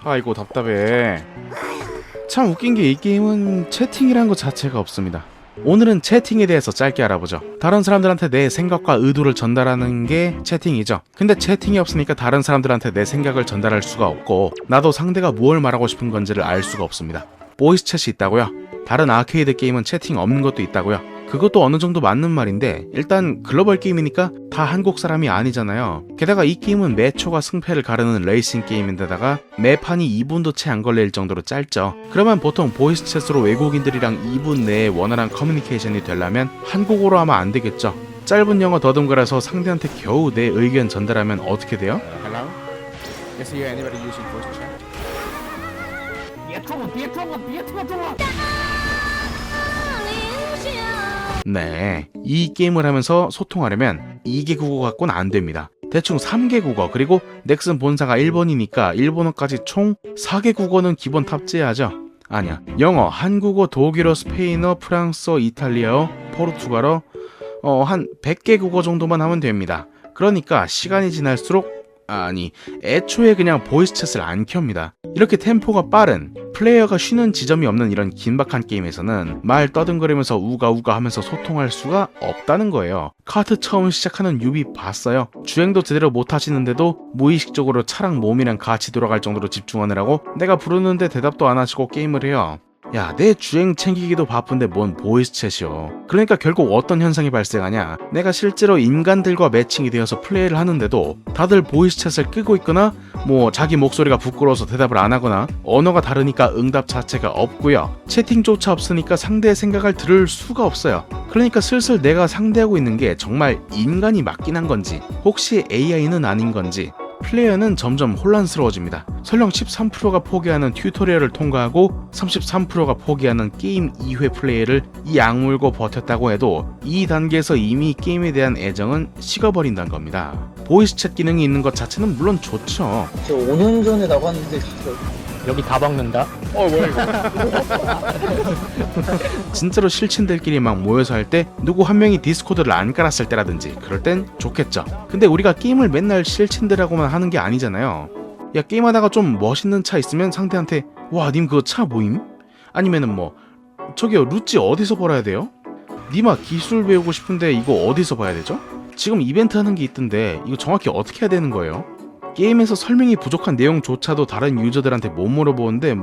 아이고 답답해. 참 웃긴 게 이 게임은 채팅이란 것 자체가 없습니다. 오늘은 채팅에 대해서 짧게 알아보죠. 다른 사람들한테 내 생각과 의도를 전달하는 게 채팅이죠. 근데 채팅이 없으니까 다른 사람들한테 내 생각을 전달할 수가 없고 나도 상대가 무엇을 말하고 싶은 건지를 알 수가 없습니다. 보이스 챗이 있다고요? 다른 아케이드 게임은 채팅 없는 것도 있다고요? 그것도 어느 정도 맞는 말인데 일단 글로벌 게임이니까 다 한국 사람이 아니잖아요. 게다가 이 게임은 매 초가 승패를 가르는 레이싱 게임인데다가 매판이 2분도 채 안 걸릴 정도로 짧죠. 그러면 보통 보이스 챗으로 외국인들이랑 2분 내에 원활한 커뮤니케이션이 되려면 한국어로 하면 안 되겠죠. 짧은 영어 더듬거려서 상대한테 겨우 내 의견 전달하면 어떻게 돼요? Hello? Is here anybody using voice chat? 네, 이 게임을 하면서 소통하려면 2개 국어 갖고는 안 됩니다. 대충 3개 국어, 그리고 넥슨 본사가 일본이니까 일본어까지 총 4개 국어는 기본 탑재하죠. 아니야, 영어, 한국어, 독일어, 스페인어, 프랑스어, 이탈리아어, 포르투갈어, 한 100개 국어 정도만 하면 됩니다. 그러니까 시간이 지날수록 애초에 그냥 보이스 챗을 안 켭니다. 이렇게 템포가 빠른, 플레이어가 쉬는 지점이 없는 이런 긴박한 게임에서는 말 떠듬거리면서 우가우가 하면서 소통할 수가 없다는 거예요. 카트 처음 시작하는 유비 봤어요? 주행도 제대로 못 하시는데도 무의식적으로 차랑 몸이랑 같이 돌아갈 정도로 집중하느라고 내가 부르는데 대답도 안 하시고 게임을 해요. 야, 내 주행 챙기기도 바쁜데 뭔 보이스 챗이요. 그러니까 결국 어떤 현상이 발생하냐, 내가 실제로 인간들과 매칭이 되어서 플레이를 하는데도 다들 보이스 챗을 끄고 있거나 자기 목소리가 부끄러워서 대답을 안 하거나 언어가 다르니까 응답 자체가 없고요. 채팅조차 없으니까 상대의 생각을 들을 수가 없어요. 그러니까 슬슬 내가 상대하고 있는 게 정말 인간이 맞긴 한 건지 혹시 AI는 아닌 건지 플레이어는 점점 혼란스러워집니다. 설령 13%가 포기하는 튜토리얼을 통과하고 33%가 포기하는 게임 2회 플레이를 이 악물고 버텼다고 해도 이 단계에서 이미 게임에 대한 애정은 식어버린다는 겁니다. 보이스 챗 기능이 있는 것 자체는 물론 좋죠. 저 5년 전에 나갔는데 여기 다 박는다? 뭐야 이거. 진짜로 실친들끼리 막 모여서 할 때 누구 한 명이 디스코드를 안 깔았을 때라든지 그럴 땐 좋겠죠. 근데 우리가 게임을 맨날 실친들하고만 하는 게 아니잖아요. 야, 게임하다가 좀 멋있는 차 있으면 상대한테 와, 님 그거 차 뭐임? 아니면은 저기요, 루찌 어디서 벌어야 돼요? 니마 기술 배우고 싶은데 이거 어디서 봐야 되죠? 지금 이벤트 하는 게 있던데 이거 정확히 어떻게 해야 되는 거예요? 게임에서 설명이 부족한 내용조차도 다른 유저들한테 못 물어보는데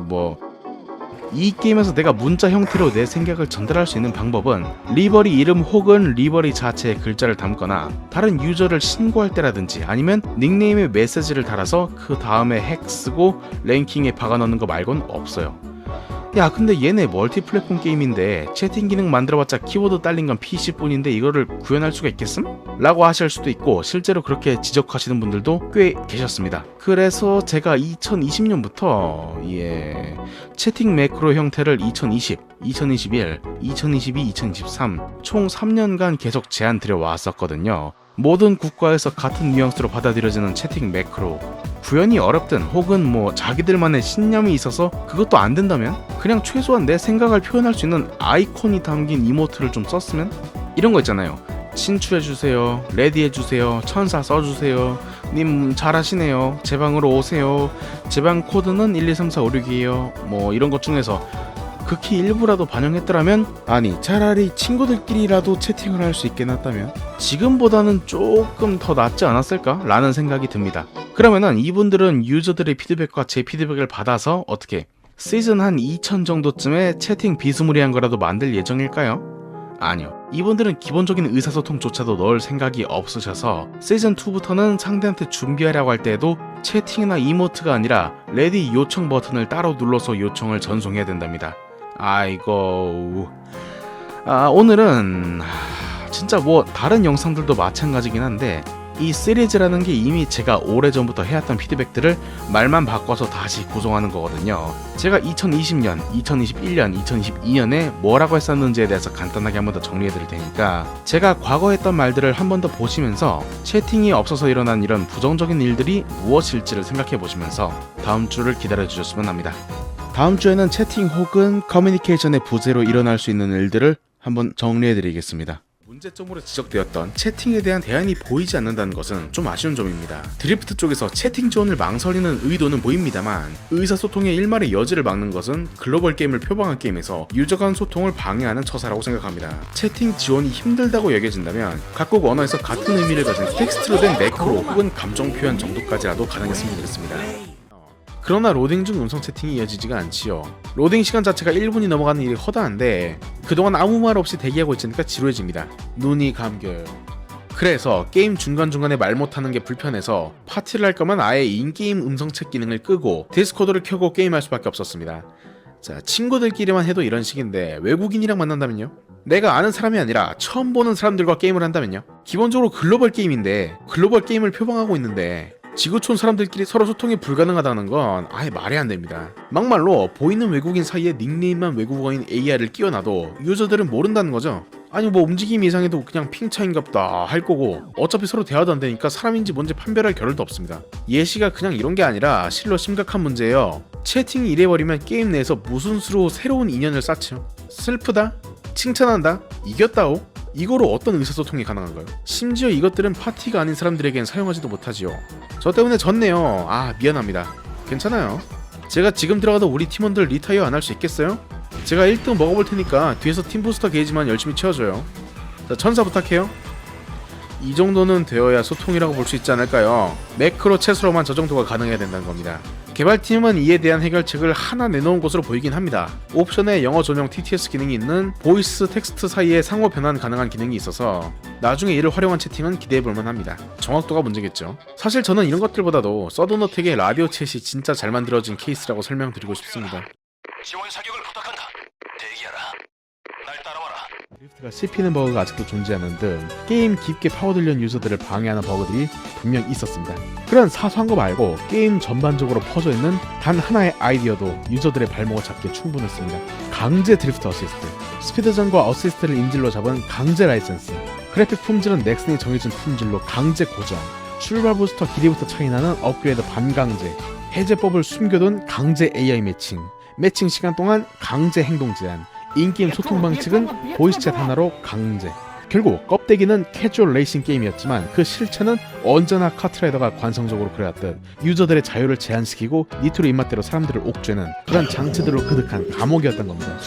이 게임에서 내가 문자 형태로 내 생각을 전달할 수 있는 방법은 리버리 이름 혹은 리버리 자체에 글자를 담거나 다른 유저를 신고할 때라든지 아니면 닉네임에 메시지를 달아서 그 다음에 핵 쓰고 랭킹에 박아넣는 거 말곤 없어요. 야, 근데 얘네 멀티플랫폼 게임인데 채팅 기능 만들어봤자 키보드 딸린 건 PC뿐인데 이거를 구현할 수가 있겠음? 라고 하실 수도 있고 실제로 그렇게 지적하시는 분들도 꽤 계셨습니다. 그래서 제가 2020년부터 채팅 매크로 형태를 2020, 2021, 2022, 2023 총 3년간 계속 제안 드려왔었거든요. 모든 국가에서 같은 뉘앙스로 받아들여지는 채팅 매크로, 구현이 어렵든 혹은 자기들만의 신념이 있어서 그것도 안 된다면 그냥 최소한 내 생각을 표현할 수 있는 아이콘이 담긴 이모트를 좀 썼으면? 이런 거 있잖아요. 친추해주세요, 레디해주세요, 천사 써주세요, 님 잘하시네요, 제 방으로 오세요, 제 방 코드는 1234566이에요, 이런 것 중에서 극히 일부라도 반영했더라면, 아니 차라리 친구들끼리라도 채팅을 할 수 있게 놨다면 지금보다는 조금 더 낫지 않았을까? 라는 생각이 듭니다. 그러면은 이분들은 유저들의 피드백과 제 피드백을 받아서 어떻게 시즌 한 2000 정도쯤에 채팅 비스무리한 거라도 만들 예정일까요? 아니요. 이분들은 기본적인 의사소통조차도 넣을 생각이 없으셔서 시즌2부터는 상대한테 준비하라고 할 때에도 채팅이나 이모트가 아니라 레디 요청 버튼을 따로 눌러서 요청을 전송해야 된답니다. 아이고, 오늘은 진짜 다른 영상들도 마찬가지긴 한데 이 시리즈라는 게 이미 제가 오래전부터 해왔던 피드백들을 말만 바꿔서 다시 구성하는 거거든요. 제가 2020년, 2021년, 2022년에 뭐라고 했었는지에 대해서 간단하게 한 번 더 정리해드릴 테니까 제가 과거 했던 말들을 한 번 더 보시면서 채팅이 없어서 일어난 이런 부정적인 일들이 무엇일지를 생각해 보시면서 다음 주를 기다려 주셨으면 합니다. 다음 주에는 채팅 혹은 커뮤니케이션의 부재로 일어날 수 있는 일들을 한번 정리해 드리겠습니다. 문제점으로 지적되었던 채팅에 대한 대안이 보이지 않는다는 것은 좀 아쉬운 점입니다. 드리프트 쪽에서 채팅 지원을 망설이는 의도는 보입니다만 의사소통의 일말의 여지를 막는 것은 글로벌 게임을 표방한 게임에서 유저 간 소통을 방해하는 처사라고 생각합니다. 채팅 지원이 힘들다고 여겨진다면 각국 언어에서 같은 의미를 가진 텍스트로 된 매크로 혹은 감정 표현 정도까지라도 가능했으면 좋겠습니다. 그러나 로딩 중 음성 채팅이 이어지지가 않지요. 로딩 시간 자체가 1분이 넘어가는 일이 허다한데 그동안 아무 말 없이 대기하고 있으니까 지루해집니다. 눈이 감겨요. 그래서 게임 중간중간에 말 못하는 게 불편해서 파티를 할 거면 아예 인게임 음성챗 기능을 끄고 디스코드를 켜고 게임할 수밖에 없었습니다. 자, 친구들끼리만 해도 이런 식인데 외국인이랑 만난다면요? 내가 아는 사람이 아니라 처음 보는 사람들과 게임을 한다면요? 기본적으로 글로벌 게임인데 글로벌 게임을 표방하고 있는데 지구촌 사람들끼리 서로 소통이 불가능하다는 건 아예 말이 안 됩니다. 막말로 보이는 외국인 사이에 닉네임만 외국어인 AR을 끼워놔도 유저들은 모른다는 거죠. 아니 뭐 움직임 이상해도 그냥 핑 차인갑다 할 거고 어차피 서로 대화도 안 되니까 사람인지 뭔지 판별할 겨를도 없습니다. 예시가 그냥 이런 게 아니라 실로 심각한 문제예요. 채팅이 이래버리면 게임 내에서 무슨 수로 새로운 인연을 쌓죠. 슬프다? 칭찬한다? 이겼다오? 이거로 어떤 의사소통이 가능한가요? 심지어 이것들은 파티가 아닌 사람들에겐 사용하지도 못하지요. 저 때문에 졌네요. 아 미안합니다. 괜찮아요. 제가 지금 들어가도 우리 팀원들 리타이어 안 할 수 있겠어요? 제가 1등 먹어볼 테니까 뒤에서 팀부스터 게이지만 열심히 채워줘요. 자, 천사 부탁해요. 이 정도는 되어야 소통이라고 볼 수 있지 않을까요? 매크로 챗으로만 저 정도가 가능해야 된다는 겁니다. 개발팀은 이에 대한 해결책을 하나 내놓은 것으로 보이긴 합니다. 옵션에 영어 전용 TTS 기능이 있는 보이스 텍스트 사이에 상호 변환 가능한 기능이 있어서 나중에 이를 활용한 채팅은 기대해볼만 합니다. 정확도가 문제겠죠. 사실 저는 이런 것들보다도 서든어택의 라디오 챗이 진짜 잘 만들어진 케이스라고 설명드리고 싶습니다. 지원 사격을 부탁한다. 대기하라. 날 따라와라. 드리프트가 씹히는 버그가 아직도 존재하는 등 게임 깊게 파고들려는 유저들을 방해하는 버그들이 분명 있었습니다. 그런 사소한 거 말고 게임 전반적으로 퍼져있는 단 하나의 아이디어도 유저들의 발목을 잡기에 충분했습니다. 강제 드리프트 어시스트, 스피드전과 어시스트를 인질로 잡은 강제 라이센스, 그래픽 품질은 넥슨이 정해준 품질로 강제 고정, 출발 부스터 길이부터 차이나는 업그레이드 반강제, 해제법을 숨겨둔 강제 AI 매칭 시간 동안 강제 행동 제한, 인게임 소통 방식은 보이스챗 하나로 강제. 결국 껍데기는 캐주얼 레이싱 게임이었지만 그 실체는 언제나 카트라이더가 관성적으로 그려왔듯 유저들의 자유를 제한시키고 니트로 입맛대로 사람들을 옥죄는 그런 장치들로 그득한 감옥이었던 겁니다.